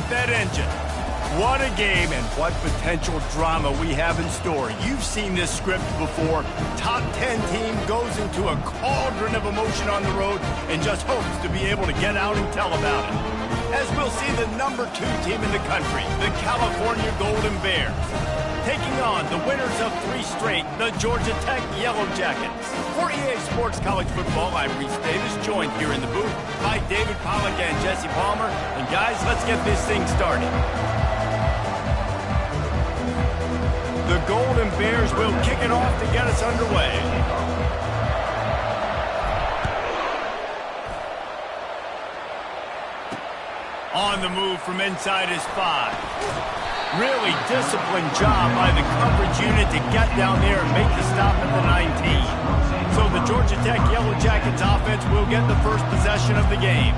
up that engine. What a game and what potential drama we have in store. You've seen this script before. Top 10 team goes into a cauldron of emotion on the road and just hopes to be able to get out and tell about it. As we'll see the number 2 team in the country, the California Golden Bears, taking on the winners of 3 straight, the Georgia Tech Yellow Jackets. For EA Sports College Football, I'm Reese Davis, joined here in the booth by David Pollack and Jesse Palmer. And guys, let's get this thing started. The Golden Bears will kick it off to get us underway. On the move from inside his 5. Really disciplined job by the coverage unit to get down there and make the stop at the 19. So the Georgia Tech Yellow Jackets offense will get the first possession of the game.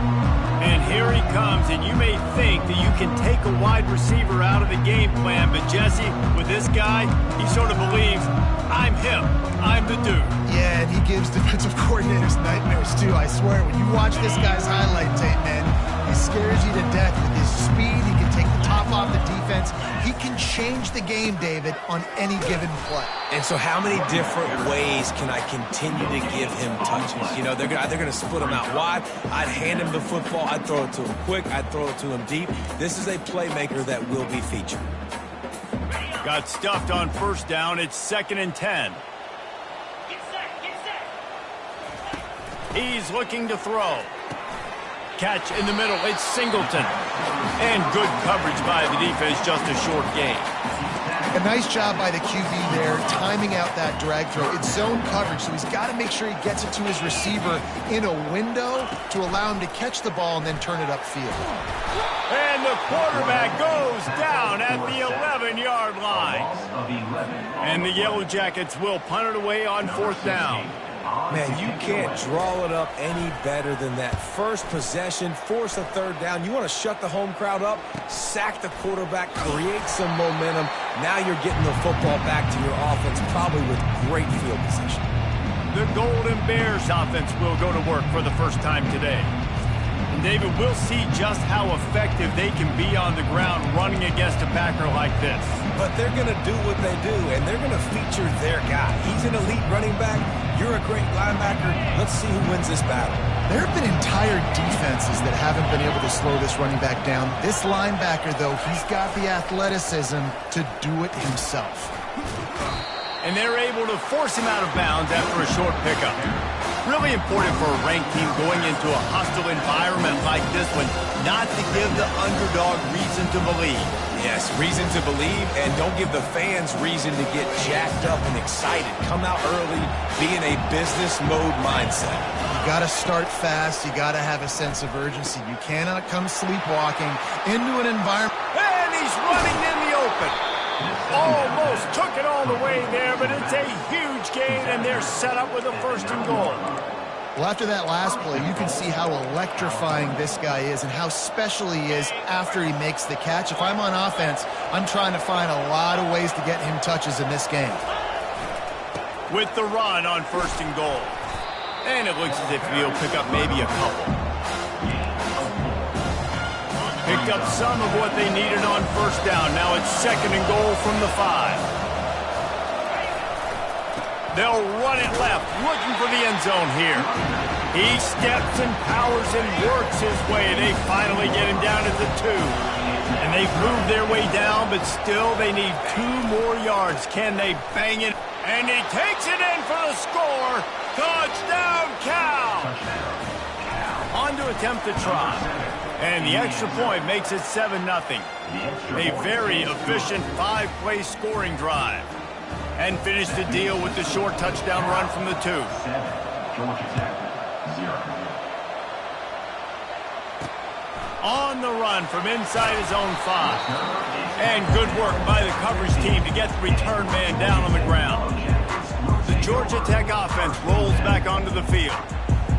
And here he comes, and you may think that you can take a wide receiver out of the game plan, but Jesse, with this guy, he sort of believes, I'm him, I'm the dude. Yeah, and he gives defensive coordinators nightmares too, I swear. When you watch this guy's highlight tape, man, he scares you to death with his speed. He can take the top off the defense. He can change the game, David, on any given play. And so how many different ways can I continue to give him touches? You know, they're going to split him out wide. I'd hand him the football. I'd throw it to him quick. I'd throw it to him deep. This is a playmaker that will be featured. Got stuffed on first down. It's 2nd and 10. He's looking to throw. Catch in the middle, it's Singleton. And good coverage by the defense, just a short gain. A nice job by the QB there, timing out that drag throw. It's zone coverage, so he's got to make sure he gets it to his receiver in a window to allow him to catch the ball and then turn it upfield. And the quarterback goes down at the 11-yard line. And the Yellow Jackets will punt it away on 4th down. Man, you can't draw it up any better than that. First possession, force a 3rd down. You want to shut the home crowd up, sack the quarterback, create some momentum. Now you're getting the football back to your offense, probably with great field position. The Golden Bears offense will go to work for the first time today. And David, we'll see just how effective they can be on the ground running against a backer like this. But they're going to do what they do, and they're going to feature their guy. He's an elite running back. You're a great linebacker. Let's see who wins this battle. There have been entire defenses that haven't been able to slow this running back down. This linebacker, though, he's got the athleticism to do it himself. And they're able to force him out of bounds after a short pickup. Really important for a ranked team going into a hostile environment like this one, not to give the underdog reason to believe. Yes, reason to believe, and don't give the fans reason to get jacked up and excited. Come out early, be in a business mode mindset. You got to start fast. You got to have a sense of urgency. You cannot come sleepwalking into an environment. And he's running in the open. Almost took it all the way there, but it's a huge gain, and they're set up with a 1st and goal. Well, after that last play, you can see how electrifying this guy is and how special he is after he makes the catch. If I'm on offense, I'm trying to find a lot of ways to get him touches in this game. With the run on 1st and goal. And it looks as if he'll pick up maybe a couple. Picked up some of what they needed on 1st down. Now it's 2nd and goal from the 5. They'll run it left, looking for the end zone here. He steps and powers and works his way. They finally get him down at the 2. And they've moved their way down, but still they need 2 more yards. Can they bang it? And he takes it in for the score. Touchdown, Cal! On to attempt the try. And the extra point makes it 7-0. A very efficient 5-play scoring drive. And finish the deal with the short touchdown run from the 2. On the run from inside his own 5. And good work by the coverage team to get the return man down on the ground. The Georgia Tech offense rolls back onto the field.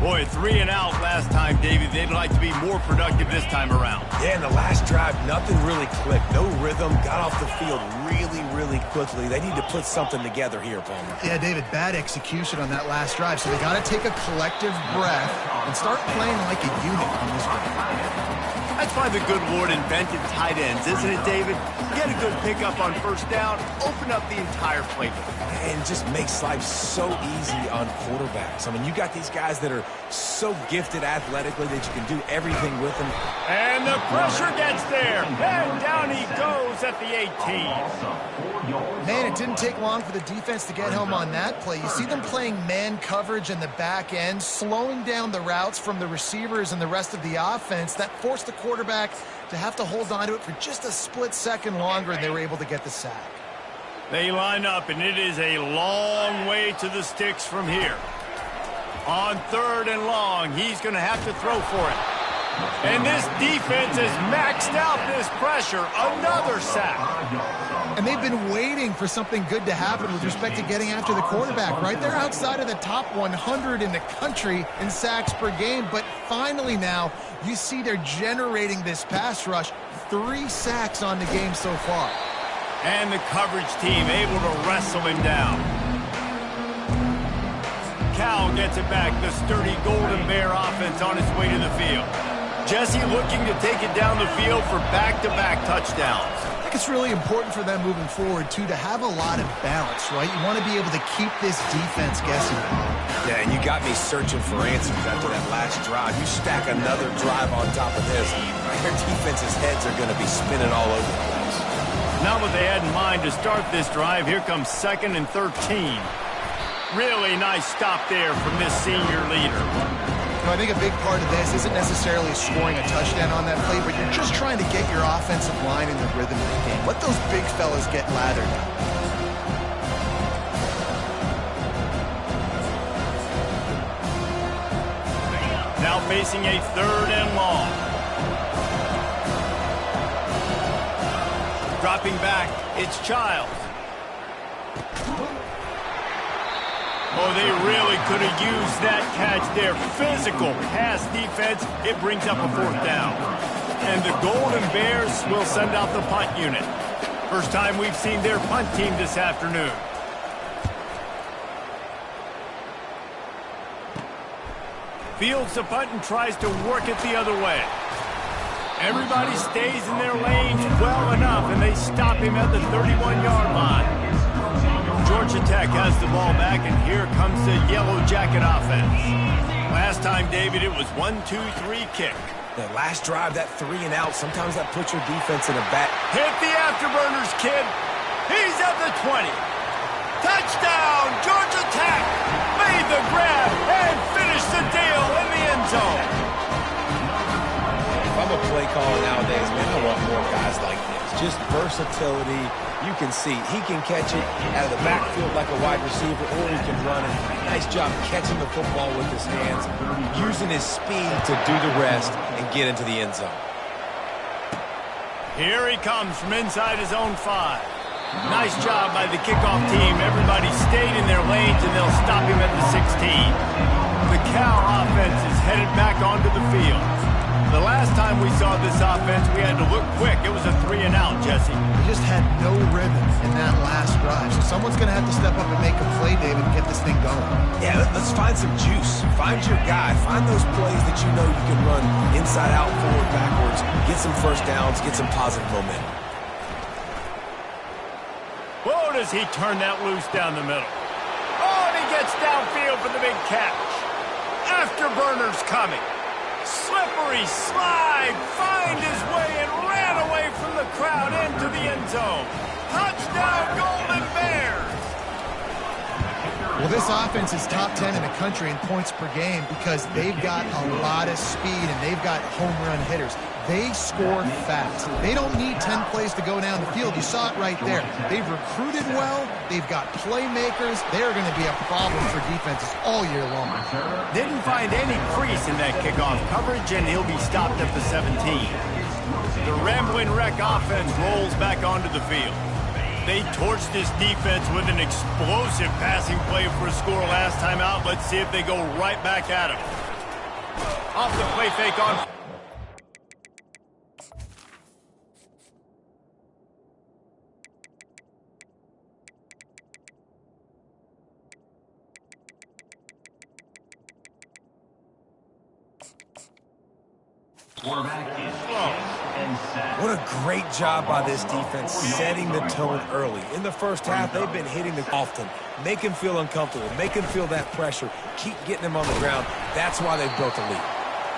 Boy, 3 and out last time, David. They'd like to be more productive this time around. Yeah, in the last drive, nothing really clicked. No rhythm, got off the field really quickly. They need to put something together here, Palmer. Yeah, David, bad execution on that last drive. So they got to take a collective breath and start playing like a unit on this one. That's why the good Lord invented tight ends, isn't it, David? Get a good pickup on first down, open up the entire playbook. And just makes life so easy on quarterbacks. I mean, you got these guys that are so gifted athletically that you can do everything with them. And the pressure gets there. And down he goes at the 18. Man, it didn't take long for the defense to get home on that play. You see them playing man coverage in the back end, slowing down the routes from the receivers and the rest of the offense. That forced the quarterback to have to hold on to it for just a split second longer, and they were able to get the sack. They line up, and it is a long way to the sticks from here. On 3rd and long, he's going to have to throw for it. And this defense has maxed out this pressure. Another sack. And they've been waiting for something good to happen with respect to getting after the quarterback, right? They're outside of the top 100 in the country in sacks per game, but finally now you see they're generating this pass rush. 3 sacks on the game so far. And the coverage team able to wrestle him down. Cal gets it back. The sturdy Golden Bear offense on its way to the field. Jesse looking to take it down the field for back-to-back touchdowns. I think it's really important for them moving forward, too, to have a lot of balance, right? You want to be able to keep this defense guessing. Yeah, and you got me searching for answers after that last drive. You stack another drive on top of this, their defense's heads are going to be spinning all over the place. Not what they had in mind to start this drive. Here comes 2nd and 13. Really nice stop there from this senior leader. I think a big part of this isn't necessarily scoring a touchdown on that play, but you're just trying to get your offensive line in the rhythm of the game. Let those big fellas get lathered. Now facing a 3rd and long. Dropping back, it's Childs. Oh, they really could have used that catch there. Physical pass defense. It brings up a 4th down. And the Golden Bears will send out the punt unit. First time we've seen their punt team this afternoon. Fields the punt and tries to work it the other way. Everybody stays in their lanes well enough, and they stop him at the 31-yard line. Georgia Tech has the ball back, and here comes the Yellow Jacket offense. Last time, David, it was 1-2-3 kick. The last drive, that 3 and out, sometimes that puts your defense in a bad... Hit the afterburners, kid. He's at the 20. Touchdown, Georgia Tech. Made the grab and finished the deal in the end zone. If I'm a play caller nowadays, man, I want more guys like this. Just versatility. You can see he can catch it out of the backfield like a wide receiver, or he can run it. Nice job catching the football with his hands, using his speed to do the rest and get into the end zone. Here he comes from inside his own 5. Nice job by the kickoff team. Everybody stayed in their lanes, and they'll stop him at the 16. The Cal offense is headed back onto the field. The last time we saw this offense, we had to look quick. It was a 3 and out, Jesse. They just had no rhythm in that last drive. So someone's going to have to step up and make a play, David, and get this thing going. Yeah, let's find some juice. Find your guy. Find those plays that you know you can run inside out, forward, backwards. Get some first downs. Get some positive momentum. Whoa, does he turn that loose down the middle. Oh, and he gets downfield for the big catch. Afterburners coming. Slippery slide, find his way and ran away from the crowd into the end zone. Touchdown, Golden Bears! Well, this offense is top 10 in the country in points per game because they've got a lot of speed and they've got home run hitters. They score fast. They don't need 10 plays to go down the field. You saw it right there. They've recruited well. They've got playmakers. They're going to be a problem for defenses all year long. Didn't find any crease in that kickoff coverage, and he'll be stopped at the 17. The Ramblin' Wreck offense rolls back onto the field. They torched this defense with an explosive passing play for a score last time out. Let's see if they go right back at him. Off the play fake on... Quarterback is Oh, What a great job by this defense setting the tone early. In the first half, they've been hitting the often. Make him feel uncomfortable. Make him feel that pressure. Keep getting him on the ground. That's why they've built a lead.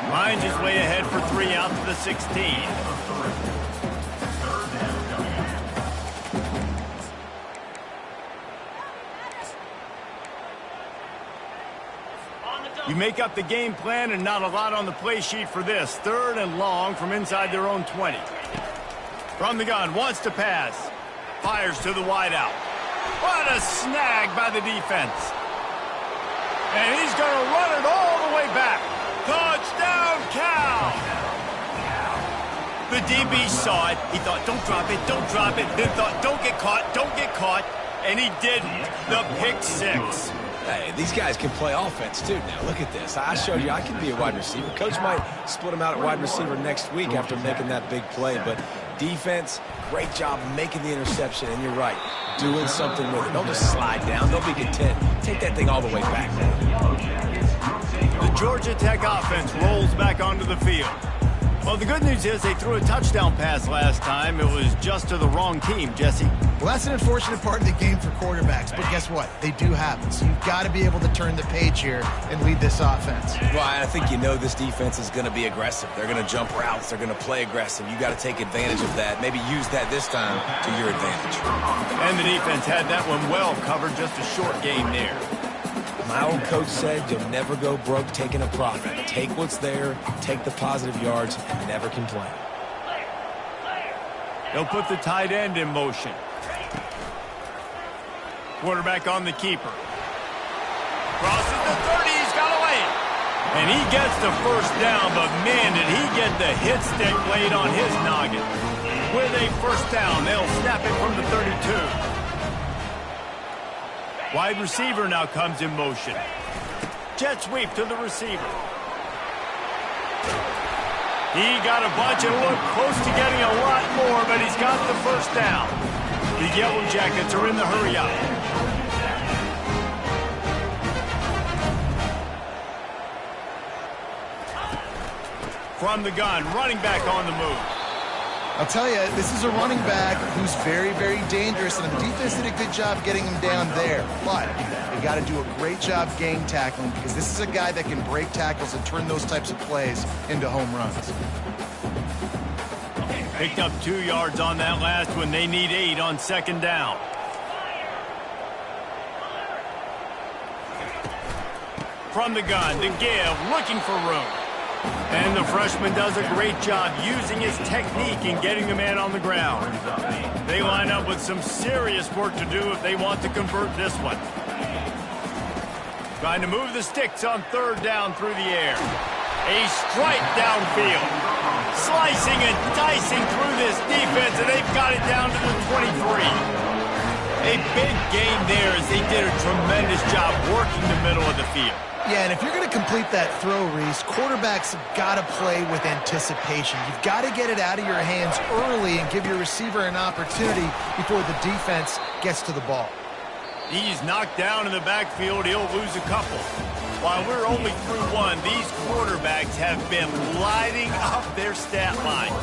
Lions is way ahead for 3 out to the 16. You make up the game plan and not a lot on the play sheet for this. 3rd and long from inside their own 20. From the gun, wants to pass. Fires to the wideout. What a snag by the defense. And he's going to run it all the way back. Touchdown, Cal! The DB saw it. He thought, don't drop it, don't drop it. Then thought, don't get caught, don't get caught. And he didn't. The pick 6. Hey, these guys can play offense, too. Now, look at this. I showed you I can be a wide receiver. Coach might split him out at wide receiver next week after making that big play. But defense, great job making the interception. And you're right, doing something with it. Don't just slide down. Don't be content. Take that thing all the way back. The Georgia Tech offense rolls back onto the field. Well, the good news is they threw a touchdown pass last time. It was just to the wrong team, Jesse. Well, that's an unfortunate part of the game for quarterbacks, but guess what? They do happen. So you've got to be able to turn the page here and lead this offense. Well, I think you know this defense is going to be aggressive. They're going to jump routes. They're going to play aggressive. You got to take advantage of that. Maybe use that this time to your advantage. And the defense had that one well covered. Just a short game there. My old coach said you'll never go broke taking a profit. Take what's there, take the positive yards, and never complain. They'll put the tight end in motion. Quarterback on the keeper. Crosses the 30, he's got away. And he gets the first down, but man, did he get the hit stick laid on his noggin. With a first down, they'll snap it from the 32. Wide receiver now comes in motion. Jet sweep to the receiver. He got a bunch and looked close to getting a lot more, but he's got the first down. The Yellow Jackets are in the hurry up. From the gun, running back on the move. I'll tell you, this is a running back who's very, very dangerous, and the defense did a good job getting him down there. But you got to do a great job game tackling because this is a guy that can break tackles and turn those types of plays into home runs. Picked up 2 yards on that last one. They need 8 on 2nd down. From the gun, to give, looking for room. And the freshman does a great job using his technique and getting the man on the ground. They line up with some serious work to do if they want to convert this one. Trying to move the sticks on 3rd down through the air. A strike downfield. Slicing and dicing through this defense, and they've got it down to the 23. A big gain there as they did a tremendous job working the middle of the field. Yeah, and if you're going to complete that throw, Reese, quarterbacks have got to play with anticipation. You've got to get it out of your hands early and give your receiver an opportunity before the defense gets to the ball. He's knocked down in the backfield. He'll lose a couple. While we're only through 1, these quarterbacks have been lighting up their stat line.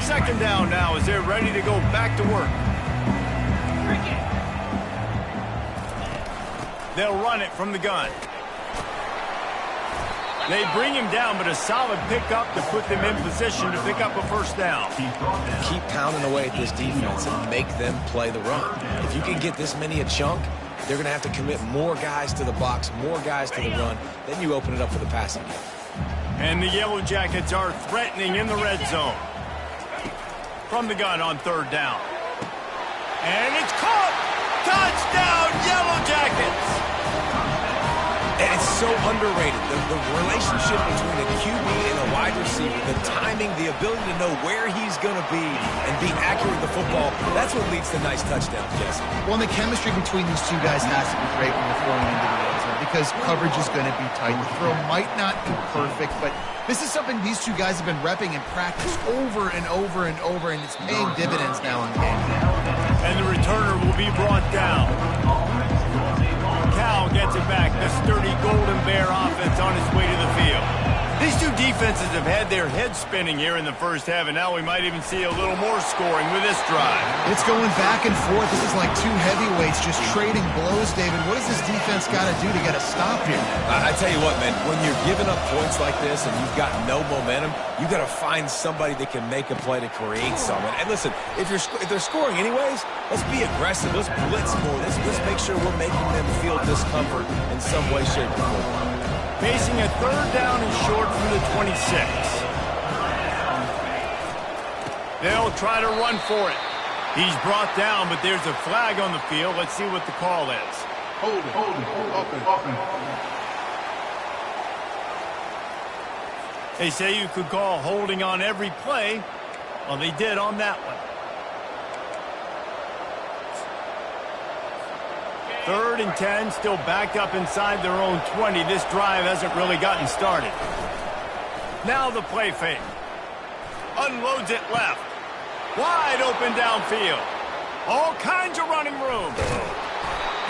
Second down now as they're ready to go back to work. They'll run it from the gun. They bring him down, but a solid pickup to put them in position to pick up a first down. Keep pounding away at this defense and make them play the run. If you can get this many a chunk, they're going to have to commit more guys to the box, more guys to the run. Then you open it up for the passing game. And the Yellow Jackets are threatening in the red zone. From the gun on 3rd down. And it's caught! Touchdown, Yellow Jackets! And it's so underrated. The relationship between a QB and a wide receiver, the timing, the ability to know where he's going to be and be accurate with the football, that's what leads to nice touchdowns, Jesse. Well, and the chemistry between these two guys has to be great when they're throwing into the end zone because coverage is going to be tight. The throw might not be perfect, but this is something these two guys have been repping in practice over and over and over, and it's paying dividends now in game. And the returner will be brought down. Cal gets it back. The sturdy Golden Bear offense on its way to the field. These two defenses have had their heads spinning here in the first half, and now we might even see a little more scoring with this drive. It's going back and forth. This is like two heavyweights just trading blows, David. What does this defense got to do to get a stop here? I tell you what, man, when you're giving up points like this and you've got no momentum, you got to find somebody that can make a play to create something. And listen, if they're scoring anyways, let's be aggressive. Let's blitz more. Let's make sure we're making them feel discomfort in some way, shape, or form. Facing a third down and short from the 26. They'll try to run for it. He's brought down, but there's a flag on the field. Let's see what the call is. Hold it. Open. They say you could call holding on every play. Well, they did on that one. 3rd and 10, still backed up inside their own 20. This drive hasn't really gotten started. Now the play fake. Unloads it left. Wide open downfield. All kinds of running room.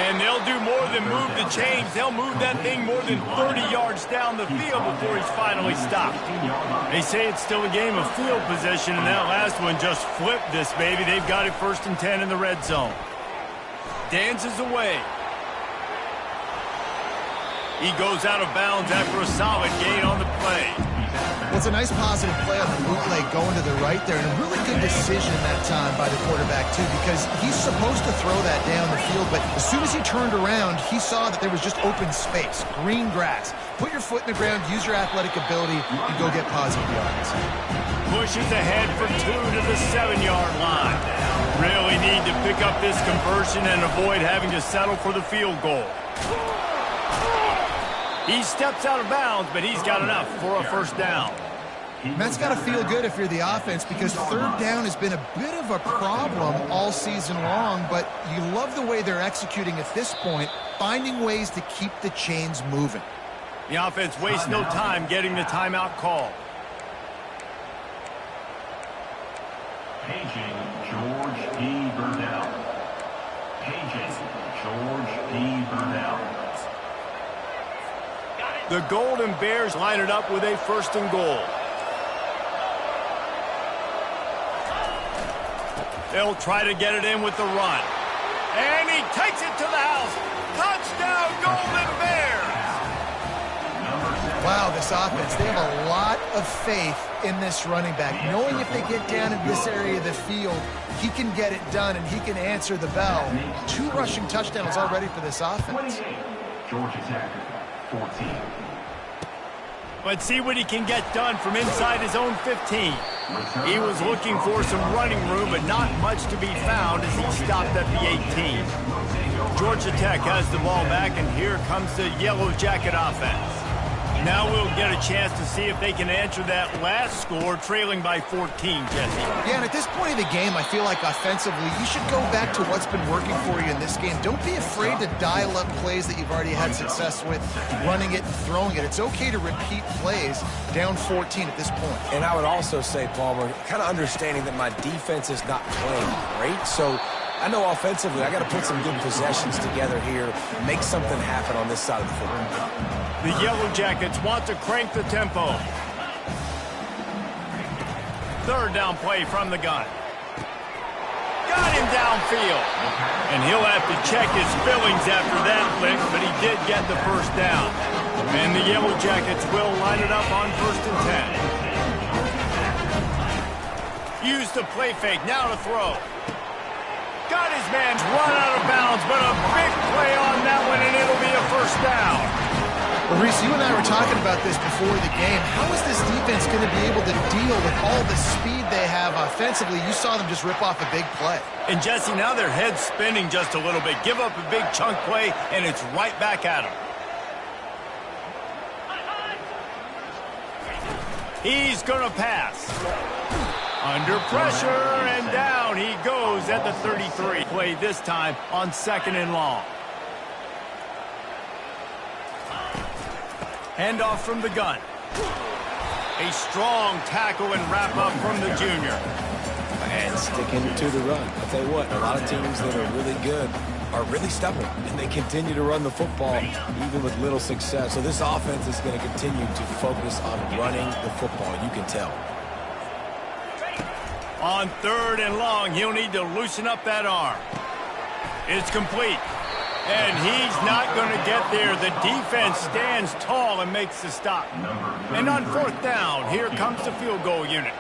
And they'll do more than move the chains. They'll move that thing more than 30 yards down the field before he's finally stopped. They say it's still a game of field position, and that last one just flipped this baby. They've got it 1st and 10 in the red zone. Dances away. He goes out of bounds after a solid gain on the play. Well, it's a nice positive play on the bootleg going to the right there, and a really good decision that time by the quarterback, too, because he's supposed to throw that down the field, but as soon as he turned around, he saw that there was just open space, green grass. Put your foot in the ground, use your athletic ability, and go get positive yards. Pushes ahead for 2 to the 7-yard line. Really need to pick up this conversion and avoid having to settle for the field goal. He steps out of bounds, but he's got enough for a 1st down. That's got to feel good if you're the offense, because 3rd down has been a bit of a problem all season long, but you love the way they're executing at this point, finding ways to keep the chains moving. The offense wastes no time getting the timeout call. Paging George P. Burnell. Paging George P. Burnell. The Golden Bears line it up with a 1st and goal. They'll try to get it in with the run. And he takes it to the house. Touchdown, Golden Bears! Wow, this offense, they have a lot of faith in this running back. Knowing if they get down in this area of the field, he can get it done and he can answer the bell. 2 rushing touchdowns already for this offense. Georgia Tech, 14. Let's see what he can get done from inside his own 15. He was looking for some running room, but not much to be found as he stopped at the 18. Georgia Tech has the ball back, and here comes the Yellow Jacket offense. Now we'll get a chance to see if they can answer that last score, trailing by 14, Jesse. Yeah, and at this point of the game, I feel like offensively, you should go back to what's been working for you in this game. Don't be afraid to dial up plays that you've already had success with, running it and throwing it. It's okay to repeat plays down 14 at this point. And I would also say, Palmer, kind of understanding that my defense is not playing great, so I know offensively I got to put some good possessions together here, make something happen on this side of the football. The Yellow Jackets want to crank the tempo. 3rd down play from the gun. Got him downfield. And he'll have to check his fillings after that lick, but he did get the 1st down. And the Yellow Jackets will line it up on 1st and 10. Use the play fake, now to throw. Got his man run out of bounds, but a big play on that one, and it'll be a 1st down. Well, Reese, you and I were talking about this before the game. How is this defense going to be able to deal with all the speed they have offensively? You saw them just rip off a big play. And, Jesse, now their head's spinning just a little bit. Give up a big chunk play, and it's right back at them. He's going to pass. Under pressure, and down he goes at the 33. Play this time on 2nd and long. Handoff from the gun. A strong tackle and wrap up from the junior. and sticking to the run. I'll tell you what, a lot of teams that are really good are really stubborn, and they continue to run the football even with little success. So this offense is going to continue to focus on running the football. You can tell. On 3rd and long, he'll need to loosen up that arm. It's complete. And he's not going to get there. The defense stands tall and makes the stop. And on 4th down, here comes the field goal unit.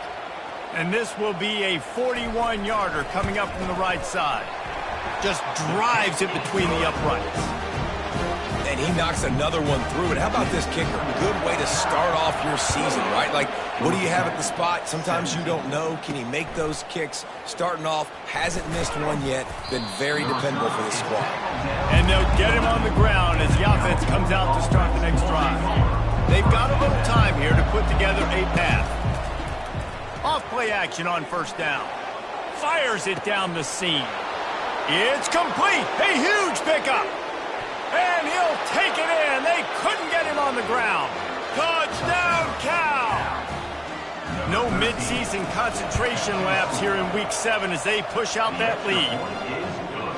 And this will be a 41-yarder coming up from the right side. Just drives it between the uprights. And he knocks another one through. And how about this kicker? Good way to start off your season, right? Like, what do you have at the spot? Sometimes you don't know. Can he make those kicks? Starting off, hasn't missed one yet. Been very dependable for this squad. And they'll get him on the ground as the offense comes out to start the next drive. They've got a little time here to put together a pass. Off play action on 1st down. Fires it down the seam. It's complete. A huge pickup. And he'll take it in. They couldn't get him on the ground. Touchdown, Cal! No midseason concentration laps here in Week 7 as they push out that lead.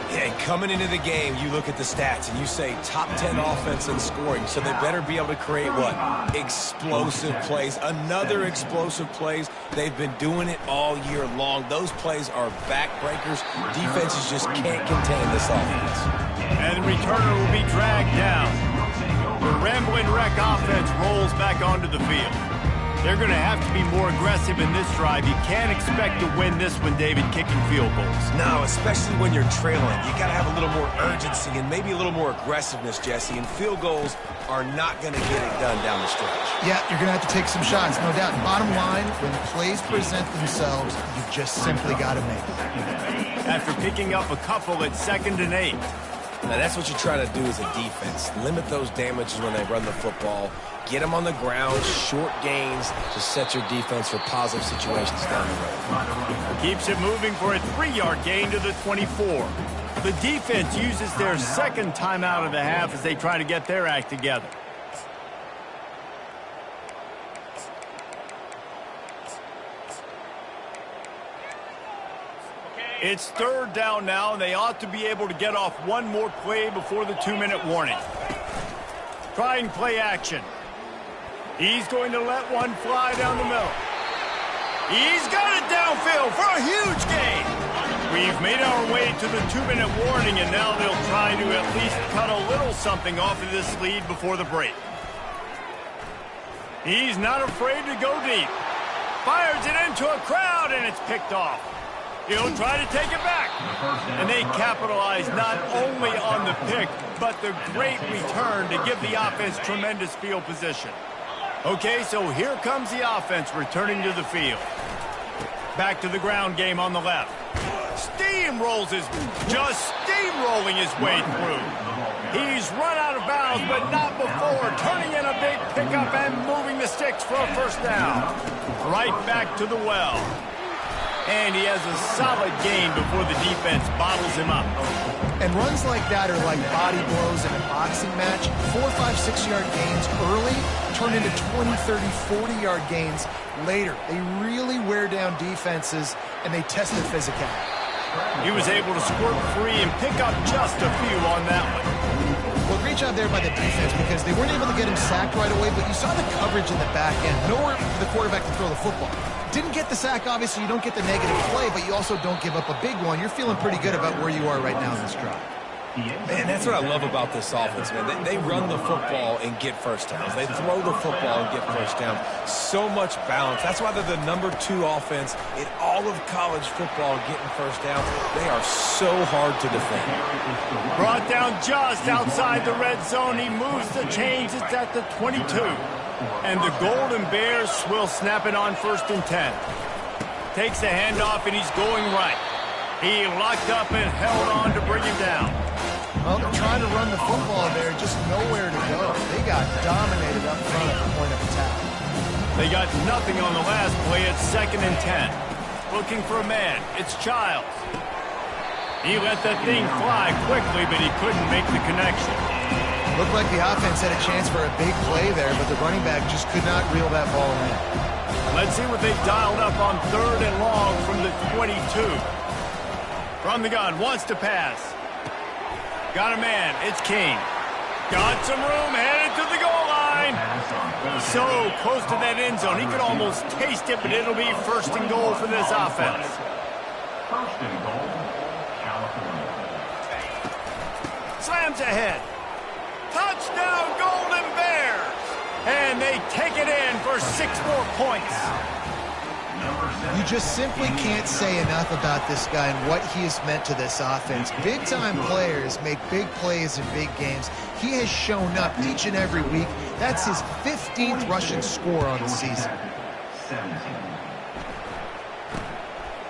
Yeah, and coming into the game, you look at the stats and you say top 10 offense in scoring, so they better be able to create what? Explosive plays. Another explosive plays. They've been doing it all year long. Those plays are backbreakers. Defenses just can't contain this offense. And the returner will be dragged down. The rambling wreck offense rolls back onto the field. They're going to have to be more aggressive in this drive. You can't expect to win this one, David, kicking field goals. No, especially when you're trailing. You got to have a little more urgency and maybe a little more aggressiveness, Jesse. And field goals are not going to get it done down the stretch. Yeah, you're going to have to take some shots, no doubt. And bottom line, when plays present themselves, you just simply got to make them. After picking up a couple at 2nd and 8. Now, that's what you try to do as a defense. Limit those damages when they run the football. Get them on the ground, short gains to set your defense for positive situations down the road. Keeps it moving for a 3-yard gain to the 24. The defense uses their 2nd timeout of the half as they try to get their act together. It's 3rd down now, and they ought to be able to get off one more play before the 2-minute warning. Trying play action. He's going to let one fly down the middle. He's got it downfield for a huge gain. We've made our way to the 2-minute warning, and now they'll try to at least cut a little something off of this lead before the break. He's not afraid to go deep. Fires it into a crowd, and it's picked off. He'll try to take it back. And they capitalize not only on the pick, but the great return to give the offense tremendous field position. Okay, so here comes the offense returning to the field. Back to the ground game on the left. Steamrolling his way through. He's run out of bounds, but not before. Turning in a big pickup and moving the sticks for a 1st down. Right back to the well. And he has a solid gain before the defense bottles him up. And runs like that are like body blows in a boxing match. 4, 5, 6-yard gains early turn into 20, 30, 40-yard gains later. They really wear down defenses, and they test their physicality. He was able to squirt free and pick up just a few on that one. Well, great job there by the defense because they weren't able to get him sacked right away, but you saw the coverage in the back end. Nowhere for the quarterback to throw the football. Didn't get the sack, obviously. You don't get the negative play, but you also don't give up a big one. You're feeling pretty good about where you are right now in this drive. Man, that's what I love about this offense, man. They run the football and get 1st downs. They throw the football and get 1st down. So much balance. That's why they're the #2 offense in all of college football getting 1st downs. They are so hard to defend. Brought down just outside the red zone. He moves the chains. It's at the 22. And the Golden Bears will snap it on 1st and 10. Takes the handoff, and he's going right. He locked up and held on to bring him down. Well, they're trying to run the football there, just nowhere to go. They got dominated up front at the point of attack. They got nothing on the last play at 2nd and 10. Looking for a man. It's Childs. He let that thing fly quickly, but he couldn't make the connection. Looked like the offense had a chance for a big play there, but the running back just could not reel that ball in. Let's see what they've dialed up on 3rd and long from the 22. From the gun, wants to pass. Got a man, it's King. Got some room, headed to the goal line. So close to that end zone, he could almost taste it, but it'll be 1st and goal for this offense. 1st and goal, California. Slams ahead. Touchdown, Golden Bears! And they take it in for 6 more points. You just simply can't say enough about this guy and what he has meant to this offense. Big-time players make big plays in big games. He has shown up each and every week. That's his 15th rushing score on the season. 17.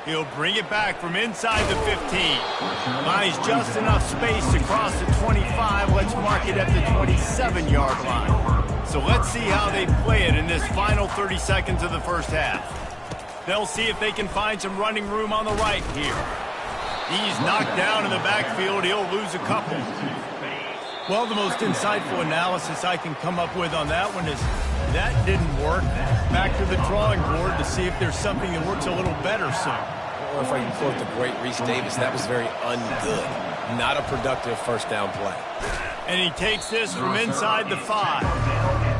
He'll bring it back from inside the 15. Finds just enough space to cross the 25. Let's mark it at the 27-yard line. So let's see how they play it in this final 30 seconds of the first half. They'll see if they can find some running room on the right here. He's knocked down in the backfield. He'll lose a couple. Well, the most insightful analysis I can come up with on that one is that didn't work. Back to the drawing board to see if there's something that works a little better soon. Or if I can quote the great Reese Davis, that was very ungood. Not a productive first down play. And he takes this from inside the 5.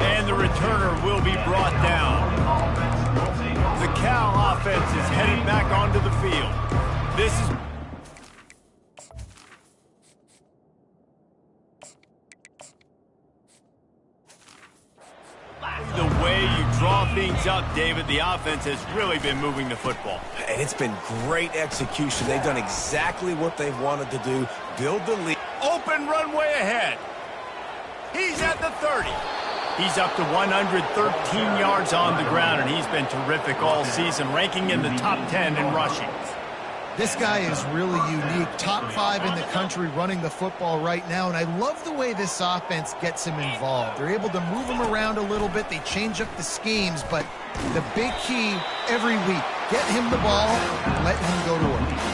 And the returner will be brought down. The Cal offense is headed back onto the field. This is... the way you draw things up, David. The offense has really been moving the football. And it's been great execution. They've done exactly what they've wanted to do. Build the lead. Open runway ahead. He's at the 30. He's up to 113 yards on the ground, and he's been terrific all season, ranking in the top 10 in rushing. This guy is really unique. Top 5 in the country running the football right now, and I love the way this offense gets him involved. They're able to move him around a little bit. They change up the schemes, but the big key every week, get him the ball, let him go to work.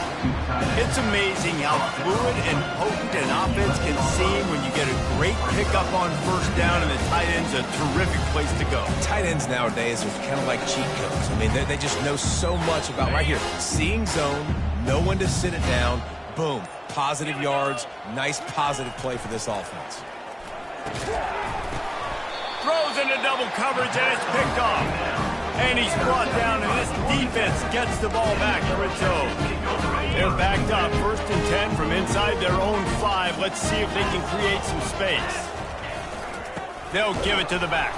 It's amazing how fluid and potent an offense can seem when you get a great pickup on first down, and the tight end's a terrific place to go. Tight ends nowadays are kind of like cheat codes. I mean, they just know so much about right here. Seeing zone, know when to sit it down, boom, positive yards, nice positive play for this offense. Throws into double coverage, and it's picked off. And he's brought down, and this defense gets the ball back for its own. They're backed up, 1st and 10 from inside their own 5. Let's see if they can create some space. They'll give it to the back.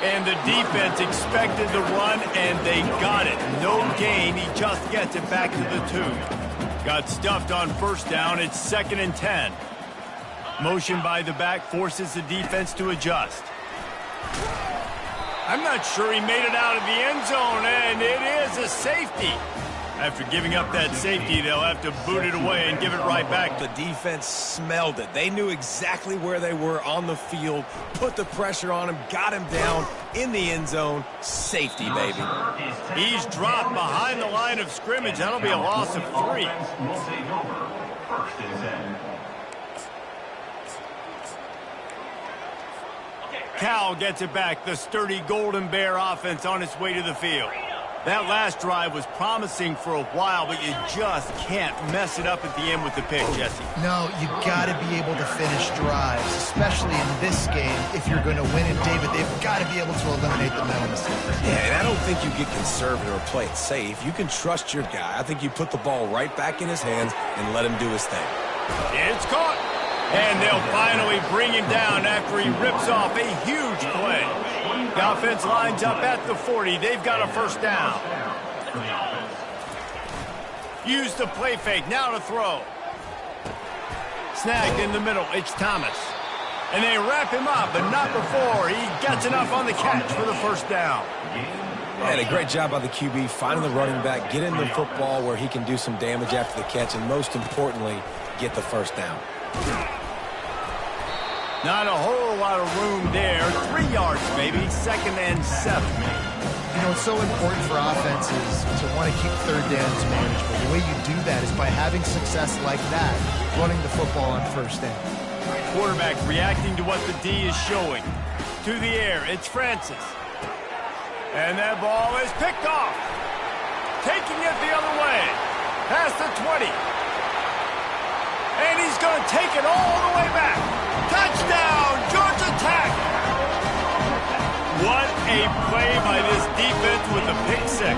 And the defense expected the run, and they got it. No gain, he just gets it back to the 2. Got stuffed on first down, it's 2nd and 10. Motion by the back forces the defense to adjust. I'm not sure he made it out of the end zone, and it is a safety. After giving up that safety, they'll have to boot it away and give it right back. The defense smelled it. They knew exactly where they were on the field, put the pressure on him, got him down in the end zone. Safety, baby. He's dropped behind the line of scrimmage. That'll be a loss of 3. Will take over. 1st and 10. Cal gets it back. The sturdy Golden Bear offense on its way to the field. That last drive was promising for a while, but you just can't mess it up at the end with the pick, Jesse. No, you got to be able to finish drives, especially in this game. If you're going to win it, David, they've got to be able to eliminate the mental mistakes. Yeah, and I don't think you get conservative or play it safe. You can trust your guy. I think you put the ball right back in his hands and let him do his thing. It's caught. And they'll finally bring him down after he rips off a huge play. The offense lines up at the 40. They've got a first down. Use the play fake. Now to throw. Snagged in the middle. It's Thomas. And they wrap him up, but not before he gets enough on the catch for the first down. And a great job by the QB finding the running back, getting the football where he can do some damage after the catch, and most importantly, get the first down. Not a whole lot of room there. 3 yards, maybe. 2nd and 7. You know, it's so important for offenses to want to keep third downs manageable. The way you do that is by having success like that, running the football on first down. Quarterback reacting to what the D is showing. To the air, it's Francis. And that ball is picked off. Taking it the other way. Past the 20. And he's going to take it all the way back. Touchdown, Georgia Tech. What a play by this defense with the pick six.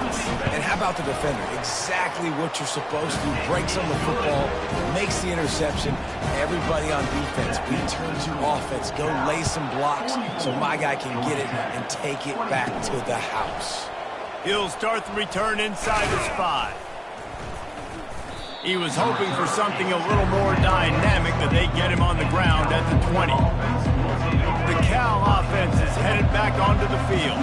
And how about the defender? Exactly what you're supposed to do. Breaks on the football, makes the interception. Everybody on defense, we turn to offense. Go lay some blocks so my guy can get it and take it back to the house. He'll start the return inside his 5. He was hoping for something a little more dynamic, that they get him on the ground at the 20. The Cal offense is headed back onto the field.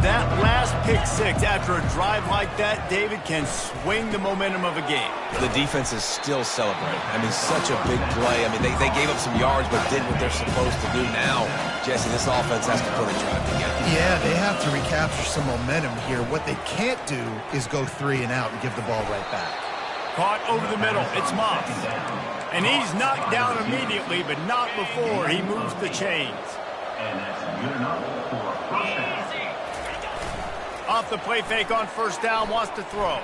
That last pick six after a drive like that, David, can swing the momentum of a game. The defense is still celebrating. I mean, such a big play. I mean, they gave up some yards but did what they're supposed to do. Now, Jesse, this offense has to put a drive together. Yeah, they have to recapture some momentum here. What they can't do is go 3 and out and give the ball right back. Caught over the middle. It's Moss. And he's knocked down immediately, but not before he moves the chains. And that's good enough for a first down. Off the play fake on first down, wants to throw.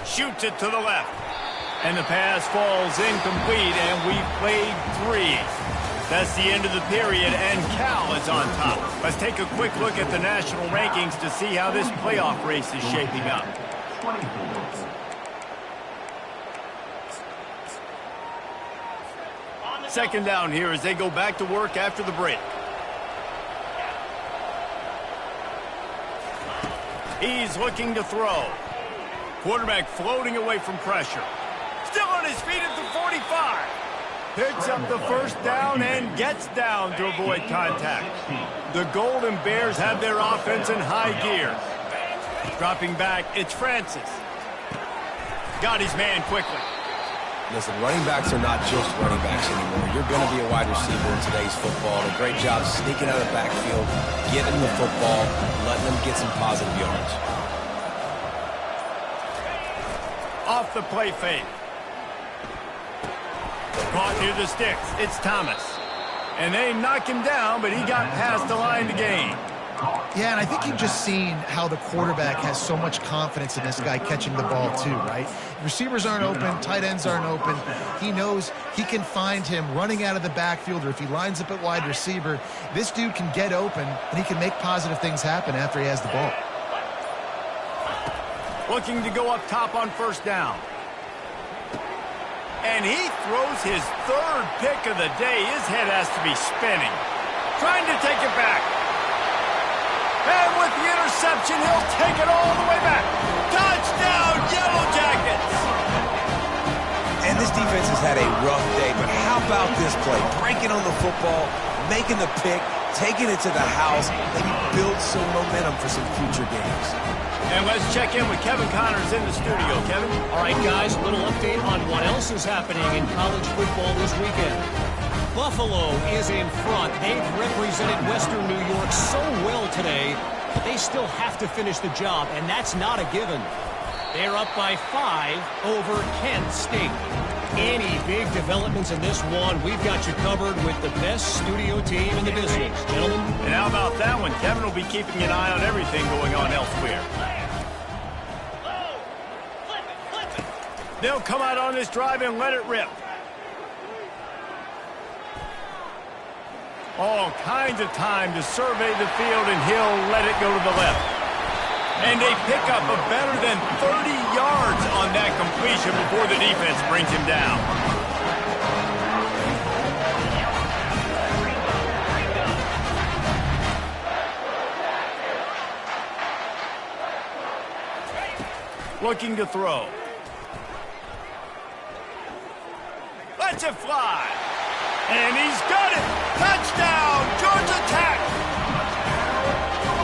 Shoots it to the left. And the pass falls incomplete, and we've played 3. That's the end of the period, and Cal is on top. Let's take a quick look at the national rankings to see how this playoff race is shaping up. 24. Second down here as they go back to work after the break. He's looking to throw. Quarterback floating away from pressure. Still on his feet at the 45. Picks up the first down and gets down to avoid contact. The Golden Bears have their offense in high gear. Dropping back, it's Francis. Got his man quickly. Listen, running backs are not just running backs anymore. You're going to be a wide receiver in today's football. A great job sneaking out of the backfield, getting the football, letting them get some positive yards. Off the play fake. Caught near the sticks. It's Thomas. And they knock him down, but he got past the line to gain. Yeah, and I think you've just seen how the quarterback has so much confidence in this guy catching the ball too, right? Receivers aren't open, tight ends aren't open. He knows he can find him running out of the backfield, or if he lines up at wide receiver, this dude can get open, and he can make positive things happen after he has the ball. Looking to go up top on first down. And he throws his 3rd pick of the day. His head has to be spinning. Trying to take it back. And with the interception, he'll take it all the way back. Touchdown, Yellow Jackets! And this defense has had a rough day, but how about this play? Breaking on the football, making the pick, taking it to the house, maybe build some momentum for some future games. And let's check in with Kevin Connors in the studio. Kevin? All right, guys, a little update on what else is happening in college football this weekend. Buffalo is in front. They've represented Western New York so well today, but they still have to finish the job, and that's not a given. They're up by 5 over Kent State. Any big developments in this one, we've got you covered with the best studio team in the business, gentlemen. And how about that one? Kevin will be keeping an eye on everything going on elsewhere. They'll come out on this drive and let it rip. All kinds of time to survey the field, and he'll let it go to the left. And they pick up a better than 30 yards on that completion before the defense brings him down. Looking to throw. Lets it fly. And he's got it! Touchdown, Georgia Tech!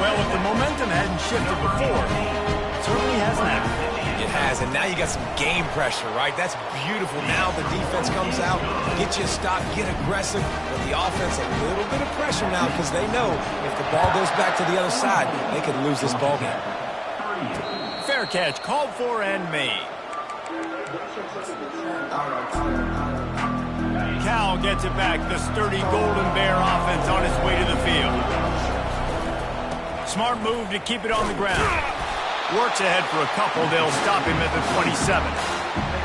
Well, if the momentum hadn't shifted before, it certainly hasn't happened. It has, and now you got some game pressure, right? That's beautiful. Now the defense comes out, get you a stop, get aggressive. But the offense, a little bit of pressure now because they know if the ball goes back to the other side, they could lose this ball game. Fair catch, called for and made. Cal gets it back. The sturdy Golden Bear offense on its way to the field. Smart move to keep it on the ground. Works ahead for a couple. They'll stop him at the 27.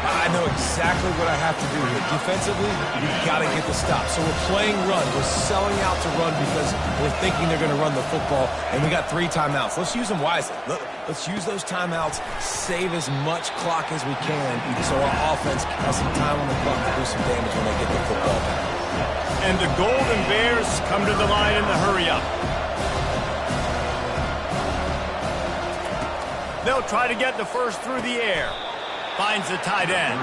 I know exactly what I have to do here. Defensively, we've got to get the stop. So we're playing run. We're selling out to run because we're thinking they're going to run the football, and we got 3 timeouts. Let's use them wisely. Let's use those timeouts, save as much clock as we can so our offense has some time on the clock to do some damage when they get the football back. And the Golden Bears come to the line in the hurry-up. They'll try to get the first through the air. Finds the tight end.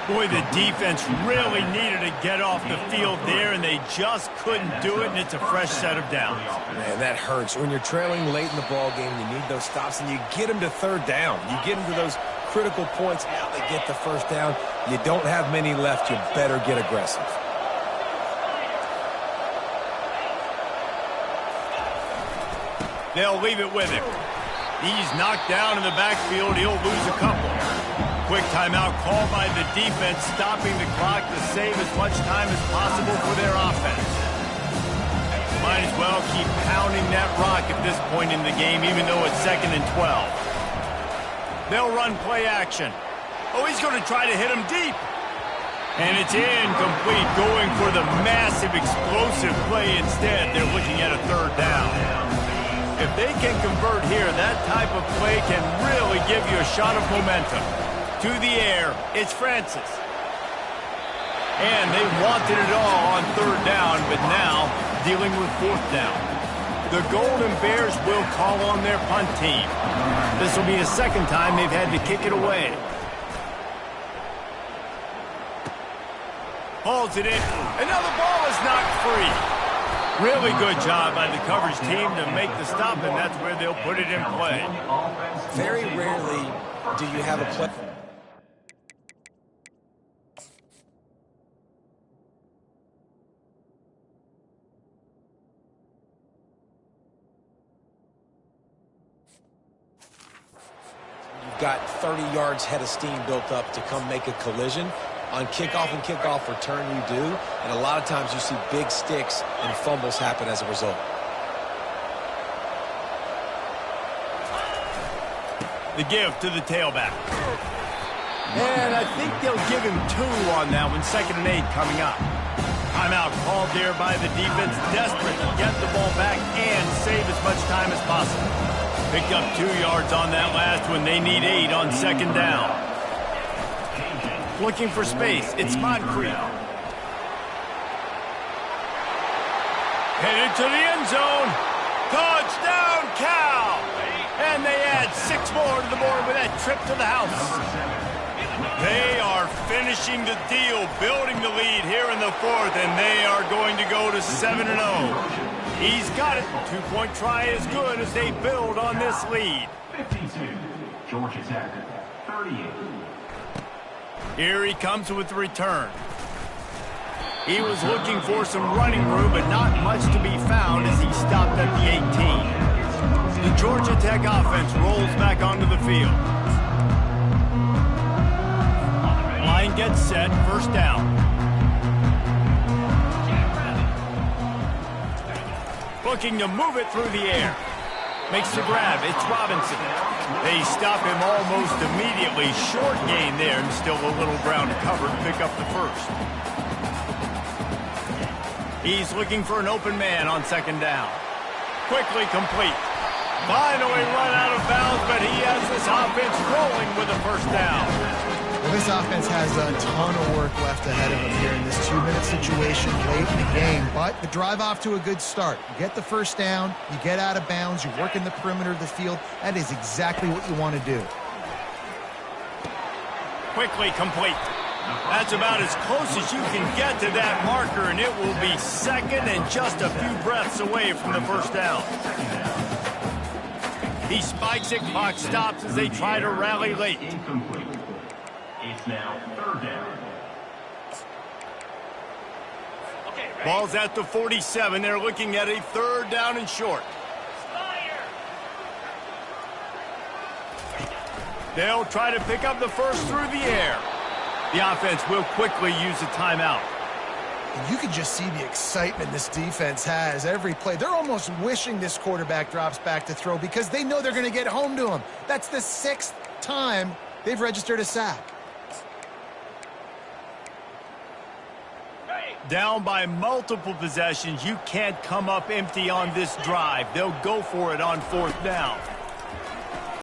Boy, the defense really needed to get off the field there, and they just couldn't do it, and it's a fresh set of downs. Man, that hurts. When you're trailing late in the ball game, you need those stops, and you get them to third down. You get them to those critical points. Now they get the first down. You don't have many left. You better get aggressive. They'll leave it with him. He's knocked down in the backfield. He'll lose a couple. Quick timeout called by the defense, stopping the clock to save as much time as possible for their offense. Might as well keep pounding that rock at this point in the game, even though it's 2nd and 12. They'll run play action. Oh, he's going to try to hit him deep. And it's incomplete, going for the massive explosive play instead. They're looking at a 3rd down. If they can convert here, that type of play can really give you a shot of momentum. To the air, it's Francis. And they wanted it all on 3rd down, but now dealing with 4th down. The Golden Bears will call on their punt team. This will be the 2nd time they've had to kick it away. Hauls it in. Another ball is knocked free. Really good job by the coverage team to make the stop, and that's where they'll put it in play. Very rarely do you have a play. You've got 30 yards head of steam built up to come make a collision. On kickoff and kickoff return, you do. And a lot of times you see big sticks and fumbles happen as a result. The give to the tailback. And I think they'll give him 2 on that one. 2nd and 8 coming up. Timeout called there by the defense. Desperate to get the ball back and save as much time as possible. Picked up 2 yards on that last one. They need 8 on 2nd down. Looking for space. It's Moncrief. Headed to the end zone. Touchdown, Cal! And they add 6 more to the board with that trip to the house. They are finishing the deal, building the lead here in the 4th, and they are going to go to 7-0. He's got it. 2-point try is good as they build on this lead. 52. Georgia Tech, 38. Here he comes with the return. He was looking for some running room, but not much to be found as he stopped at the 18. The Georgia Tech offense rolls back onto the field. Line gets set, 1st down. Looking to move it through the air. Makes the grab. It's Robinson. They stop him almost immediately. Short gain there, and still a little ground to cover to pick up the 1st. He's looking for an open man on 2nd down. Quickly complete. Finally run out of bounds, but he has this offense rolling with a 1st down. Well, this offense has a ton of work left ahead of them here in this 2-minute situation late in the game, but the drive off to a good start. You get the 1st down, you get out of bounds, you work in the perimeter of the field. That is exactly what you want to do. Quickly complete. That's about as close as you can get to that marker, and it will be 2nd and just a few breaths away from the 1st down. He spikes it, clock stops as they try to rally late. Incomplete. It's now 3rd down. Ball's at the 47. They're looking at a 3rd down and short. They'll try to pick up the 1st through the air. The offense will quickly use a timeout. And you can just see the excitement this defense has every play. They're almost wishing this quarterback drops back to throw because they know they're going to get home to him. That's the 6th time they've registered a sack. Down by multiple possessions, you can't come up empty on this drive. They'll go for it on 4th down.